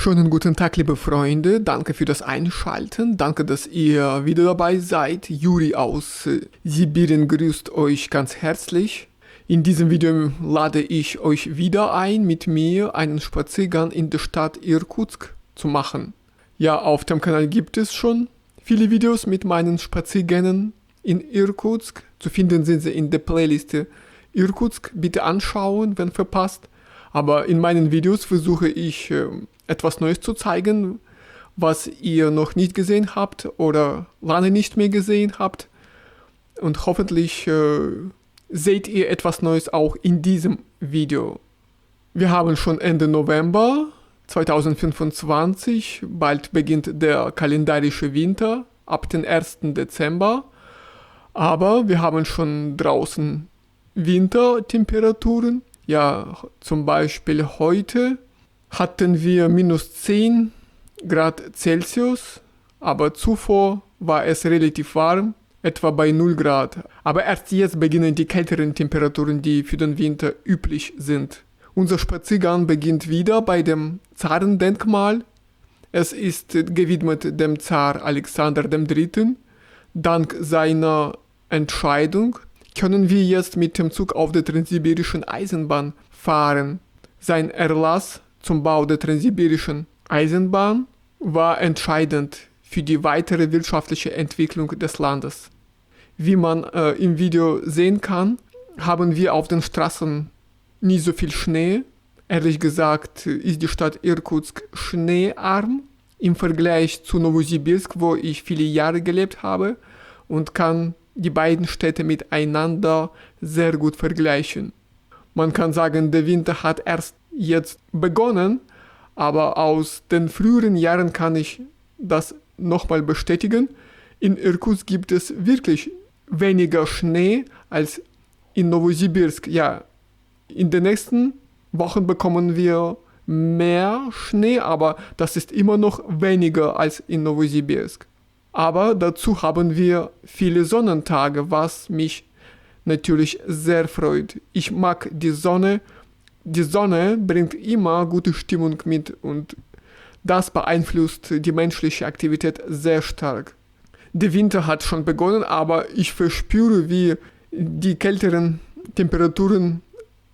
Schönen guten Tag, liebe Freunde. Danke für das Einschalten. Danke, dass ihr wieder dabei seid. Juri aus Sibirien grüßt euch ganz herzlich. In diesem Video lade ich euch wieder ein, mit mir einen Spaziergang in der Stadt Irkutsk zu machen. Ja, auf dem Kanal gibt es schon viele Videos mit meinen Spaziergängen in Irkutsk. Zu finden sind sie in der Playliste Irkutsk. Bitte anschauen, wenn verpasst. Aber in meinen Videos versuche ich etwas Neues zu zeigen, was ihr noch nicht gesehen habt oder lange nicht mehr gesehen habt. Und hoffentlich seht ihr etwas Neues auch in diesem Video. Wir haben schon Ende November 2025, bald beginnt der kalendarische Winter ab dem 1. Dezember. Aber wir haben schon draußen Wintertemperaturen. Ja, zum Beispiel heute hatten wir minus 10 Grad Celsius, aber zuvor war es relativ warm, etwa bei 0 Grad. Aber erst jetzt beginnen die kälteren Temperaturen, die für den Winter üblich sind. Unser Spaziergang beginnt wieder bei dem Zarendenkmal. Es ist gewidmet dem Zar Alexander III. Dank seiner Entscheidung können wir jetzt mit dem Zug auf der Transsibirischen Eisenbahn fahren. Sein Erlass zum Bau der Transsibirischen Eisenbahn war entscheidend für die weitere wirtschaftliche Entwicklung des Landes. Wie man im Video sehen kann, haben wir auf den Straßen nie so viel Schnee. Ehrlich gesagt ist die Stadt Irkutsk schneearm im Vergleich zu Novosibirsk, wo ich viele Jahre gelebt habe, und kann die beiden Städte miteinander sehr gut vergleichen. Man kann sagen, der Winter hat erst jetzt begonnen, aber aus den früheren Jahren kann ich das nochmal bestätigen. In Irkutsk gibt es wirklich weniger Schnee als in Novosibirsk. Ja, in den nächsten Wochen bekommen wir mehr Schnee, aber das ist immer noch weniger als in Novosibirsk. Aber dazu haben wir viele Sonnentage, was mich natürlich sehr freut. Ich mag die Sonne. Die Sonne bringt immer gute Stimmung mit und das beeinflusst die menschliche Aktivität sehr stark. Der Winter hat schon begonnen, aber ich verspüre, wie die kälteren Temperaturen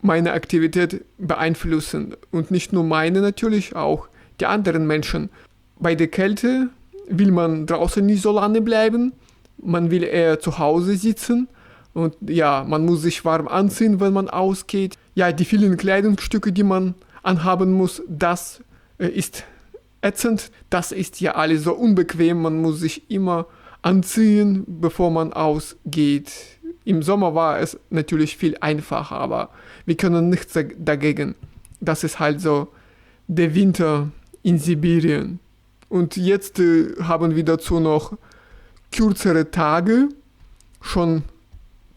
meine Aktivität beeinflussen. Und nicht nur meine, natürlich auch die anderen Menschen. Bei der Kälte will man draußen nicht so lange bleiben, man will eher zu Hause sitzen und ja, man muss sich warm anziehen, wenn man ausgeht. Ja, die vielen Kleidungsstücke, die man anhaben muss, das ist ätzend, das ist ja alles so unbequem, man muss sich immer anziehen, bevor man ausgeht. Im Sommer war es natürlich viel einfacher, aber wir können nichts dagegen. Das ist halt so der Winter in Sibirien. Und jetzt haben wir dazu noch kürzere Tage. Schon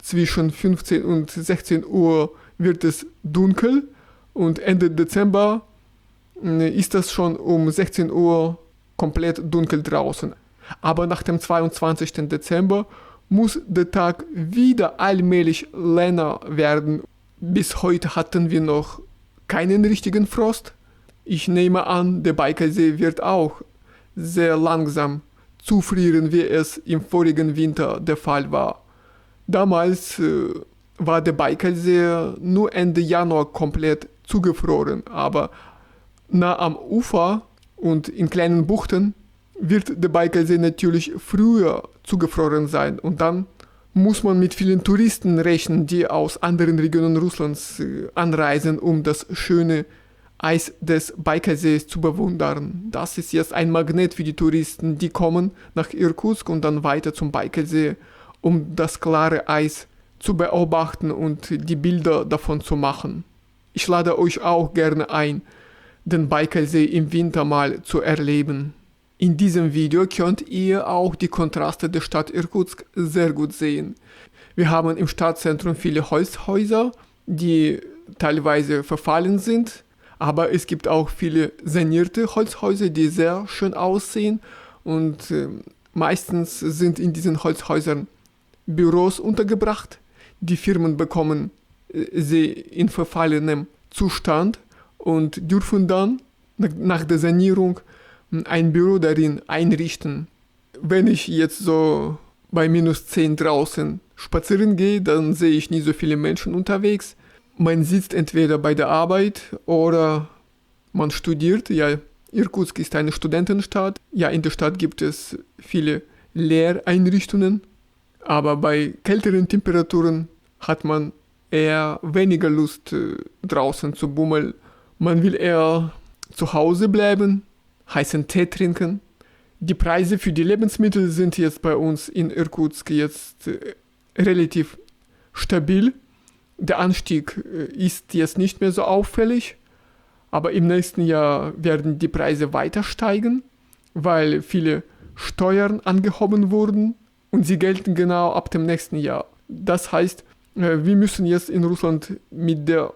zwischen 15 und 16 Uhr wird es dunkel und Ende Dezember ist es schon um 16 Uhr komplett dunkel draußen. Aber nach dem 22. Dezember muss der Tag wieder allmählich länger werden. Bis heute hatten wir noch keinen richtigen Frost. Ich nehme an, der Baikalsee wird auch sehr langsam zufrieren, wie es im vorigen Winter der Fall war. Damals war der Baikalsee nur Ende Januar komplett zugefroren, aber nah am Ufer und in kleinen Buchten wird der Baikalsee natürlich früher zugefroren sein und dann muss man mit vielen Touristen rechnen, die aus anderen Regionen Russlands anreisen, um das schöne Eis des Baikalsees zu bewundern. Das ist jetzt ein Magnet für die Touristen, die kommen nach Irkutsk und dann weiter zum Baikalsee, um das klare Eis zu beobachten und die Bilder davon zu machen. Ich lade euch auch gerne ein, den Baikalsee im Winter mal zu erleben. In diesem Video könnt ihr auch die Kontraste der Stadt Irkutsk sehr gut sehen. Wir haben im Stadtzentrum viele Holzhäuser, die teilweise verfallen sind, aber es gibt auch viele sanierte Holzhäuser, die sehr schön aussehen und meistens sind in diesen Holzhäusern Büros untergebracht. Die Firmen bekommen sie in verfallenem Zustand und dürfen dann nach der Sanierung ein Büro darin einrichten. Wenn ich jetzt so bei -10 draußen spazieren gehe, dann sehe ich nie so viele Menschen unterwegs. Man sitzt entweder bei der Arbeit oder man studiert. Ja, Irkutsk ist eine Studentenstadt. Ja, in der Stadt gibt es viele Lehreinrichtungen. Aber bei kälteren Temperaturen hat man eher weniger Lust, draußen zu bummeln. Man will eher zu Hause bleiben, heißen Tee trinken. Die Preise für die Lebensmittel sind jetzt bei uns in Irkutsk jetzt relativ stabil. Der Anstieg ist jetzt nicht mehr so auffällig, aber im nächsten Jahr werden die Preise weiter steigen, weil viele Steuern angehoben wurden und sie gelten genau ab dem nächsten Jahr. Das heißt, wir müssen jetzt in Russland mit der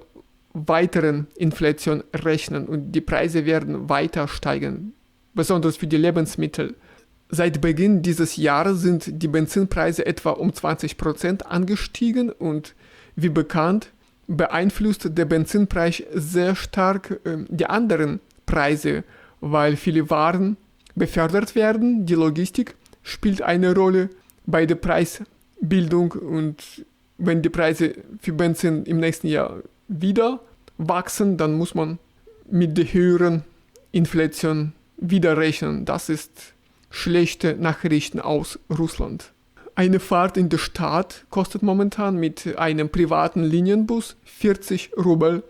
weiteren Inflation rechnen und die Preise werden weiter steigen, besonders für die Lebensmittel. Seit Beginn dieses Jahres sind die Benzinpreise etwa um 20% angestiegen und wie bekannt beeinflusst der Benzinpreis sehr stark die anderen Preise, weil viele Waren befördert werden. Die Logistik spielt eine Rolle bei der Preisbildung und wenn die Preise für Benzin im nächsten Jahr wieder wachsen, dann muss man mit der höheren Inflation wieder rechnen. Das ist schlechte Nachrichten aus Russland. Eine Fahrt in der Stadt kostet momentan mit einem privaten Linienbus 40 Rubel.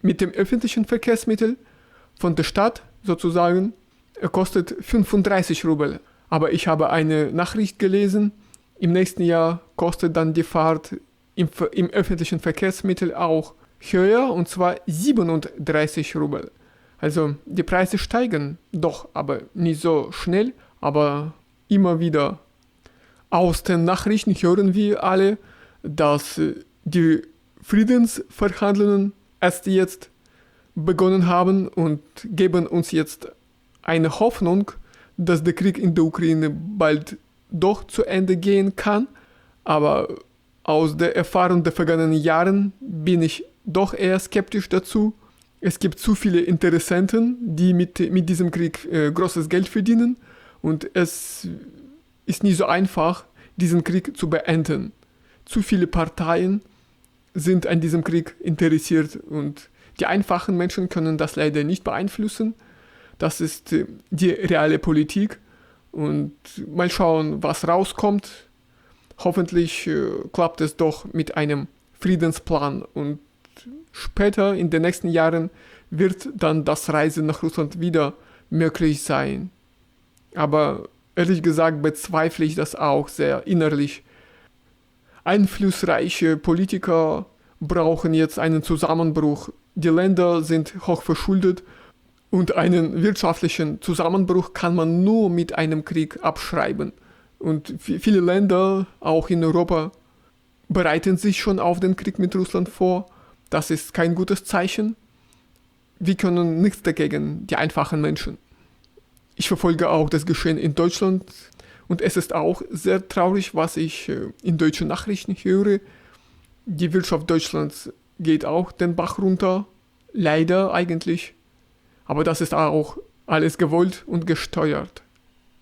Mit dem öffentlichen Verkehrsmittel von der Stadt sozusagen kostet 35 Rubel. Aber ich habe eine Nachricht gelesen, im nächsten Jahr kostet dann die Fahrt im öffentlichen Verkehrsmittel auch höher, und zwar 37 Rubel. Also die Preise steigen doch, aber nicht so schnell, aber immer wieder. Aus den Nachrichten hören wir alle, dass die Friedensverhandlungen erst jetzt begonnen haben und geben uns jetzt eine Hoffnung, dass der Krieg in der Ukraine bald doch zu Ende gehen kann. Aber aus der Erfahrung der vergangenen Jahren bin ich doch eher skeptisch dazu. Es gibt zu viele Interessenten, die mit diesem Krieg großes Geld verdienen und es ist nicht so einfach, diesen Krieg zu beenden. Zu viele Parteien sind an diesem Krieg interessiert und die einfachen Menschen können das leider nicht beeinflussen. Das ist die reale Politik und mal schauen, was rauskommt. Hoffentlich klappt es doch mit einem Friedensplan und später in den nächsten Jahren wird dann das Reisen nach Russland wieder möglich sein. Aber ehrlich gesagt bezweifle ich das auch sehr innerlich. Einflussreiche Politiker brauchen jetzt einen Zusammenbruch. Die Länder sind hoch verschuldet und einen wirtschaftlichen Zusammenbruch kann man nur mit einem Krieg abschreiben. Und viele Länder, auch in Europa, bereiten sich schon auf den Krieg mit Russland vor. Das ist kein gutes Zeichen. Wir können nichts dagegen, die einfachen Menschen. Ich verfolge auch das Geschehen in Deutschland und es ist auch sehr traurig, was ich in deutschen Nachrichten höre. Die Wirtschaft Deutschlands geht auch den Bach runter, leider eigentlich. Aber das ist auch alles gewollt und gesteuert.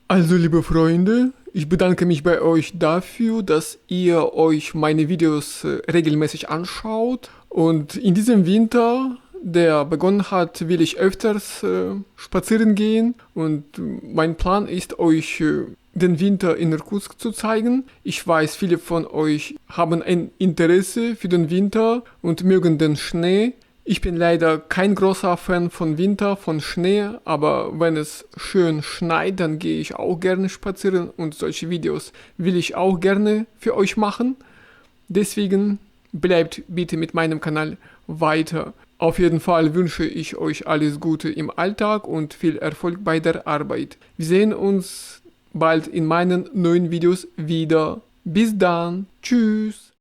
Also liebe Freunde, ich bedanke mich bei euch dafür, dass ihr euch meine Videos regelmäßig anschaut. Und in diesem Winter, der begonnen hat, will ich öfters spazieren gehen. Und mein Plan ist, euch den Winter in Irkutsk zu zeigen. Ich weiß, viele von euch haben ein Interesse für den Winter und mögen den Schnee. Ich bin leider kein großer Fan von Winter, von Schnee, aber wenn es schön schneit, dann gehe ich auch gerne spazieren und solche Videos will ich auch gerne für euch machen. Deswegen bleibt bitte mit meinem Kanal weiter. Auf jeden Fall wünsche ich euch alles Gute im Alltag und viel Erfolg bei der Arbeit. Wir sehen uns bald in meinen neuen Videos wieder. Bis dann. Tschüss.